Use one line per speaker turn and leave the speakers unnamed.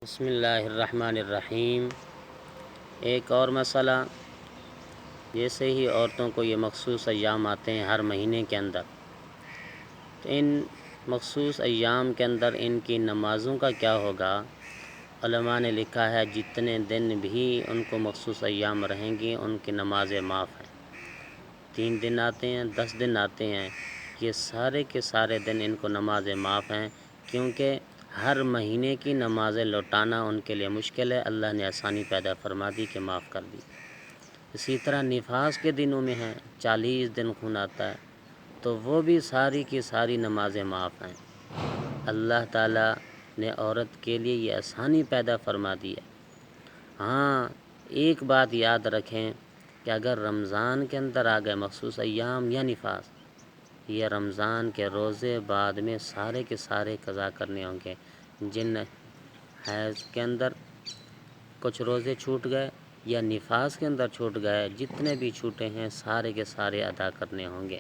بسم اللہ الرحمن الرحیم۔ ایک اور مسئلہ، جیسے ہی عورتوں کو یہ مخصوص ایام آتے ہیں ہر مہینے کے اندر، تو ان مخصوص ایام کے اندر ان کی نمازوں کا کیا ہوگا؟ علماء نے لکھا ہے جتنے دن بھی ان کو مخصوص ایام رہیں گی ان کی نمازیں معاف ہیں۔ 3 دن آتے ہیں، 10 دن آتے ہیں، یہ سارے کے سارے دن ان کو نمازیں معاف ہیں، کیونکہ ہر مہینے کی نمازیں لوٹانا ان کے لیے مشکل ہے۔ اللہ نے آسانی پیدا فرما دی کہ معاف کر دی۔ اسی طرح نفاس کے دنوں میں ہیں، 40 دن خون آتا ہے، تو وہ بھی ساری کی ساری نمازیں معاف ہیں۔ اللہ تعالیٰ نے عورت کے لیے یہ آسانی پیدا فرما دی ہے۔ ہاں، ایک بات یاد رکھیں کہ اگر رمضان کے اندر آ گئے مخصوص ایام یا نفاس، یہ رمضان کے روزے بعد میں سارے کے سارے قضا کرنے ہوں گے۔ جن حیض کے اندر کچھ روزے چھوٹ گئے یا نفاس کے اندر چھوٹ گئے، جتنے بھی چھوٹے ہیں سارے کے سارے ادا کرنے ہوں گے۔